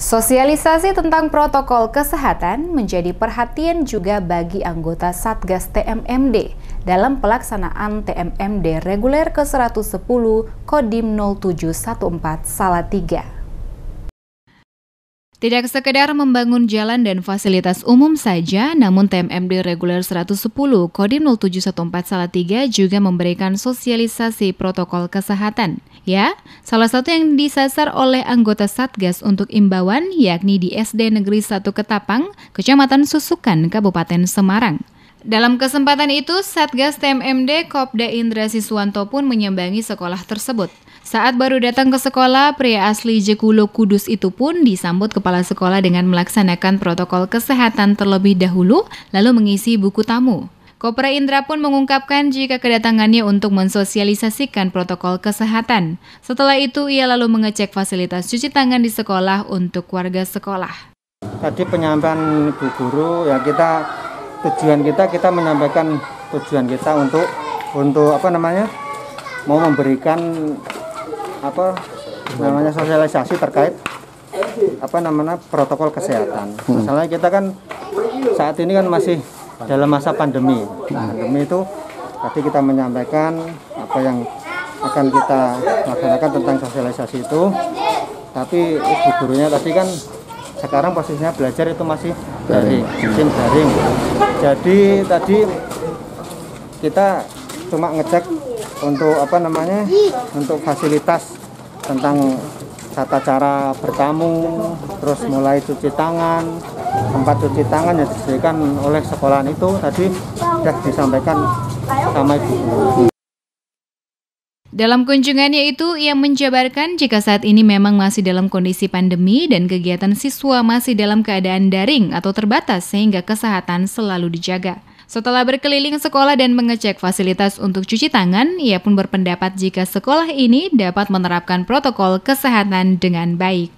Sosialisasi tentang protokol kesehatan menjadi perhatian juga bagi anggota Satgas TMMD dalam pelaksanaan TMMD reguler ke-110 Kodim 0714 Salatiga. Tidak sekedar membangun jalan dan fasilitas umum saja, namun TMMD reguler 110 Kodim 0714 Salatiga juga memberikan sosialisasi protokol kesehatan. Ya, salah satu yang disasar oleh anggota Satgas untuk imbauan yakni di SD Negeri 1 Ketapang, Kecamatan Susukan, Kabupaten Semarang. Dalam kesempatan itu, Satgas TMMD Kopda Indra Siswanto pun menyambangi sekolah tersebut. Saat baru datang ke sekolah, pria asli Jekulo Kudus itu pun disambut kepala sekolah dengan melaksanakan protokol kesehatan terlebih dahulu, lalu mengisi buku tamu. Kopra Indra pun mengungkapkan jika kedatangannya untuk mensosialisasikan protokol kesehatan. Setelah itu, ia lalu mengecek fasilitas cuci tangan di sekolah untuk warga sekolah. Tadi penyampaian Bu Guru, ya tujuan kita menyampaikan tujuan kita untuk mau memberikan sosialisasi terkait protokol kesehatan. Masalahnya kita kan saat ini kan masih dalam masa pandemi. Pandemi itu tadi kita menyampaikan apa yang akan kita laksanakan tentang sosialisasi itu. Tapi ibu gurunya tadi kan sekarang posisinya belajar itu masih daring, sistem daring. Jadi tadi kita cuma ngecek untuk untuk fasilitas tentang tata cara bertamu, terus mulai cuci tangan, tempat cuci tangan yang disediakan oleh sekolahan itu tadi sudah disampaikan sama ibu guru. Dalam kunjungannya itu, ia menjabarkan jika saat ini memang masih dalam kondisi pandemi dan kegiatan siswa masih dalam keadaan daring atau terbatas sehingga kesehatan selalu dijaga. Setelah berkeliling sekolah dan mengecek fasilitas untuk cuci tangan, ia pun berpendapat jika sekolah ini dapat menerapkan protokol kesehatan dengan baik.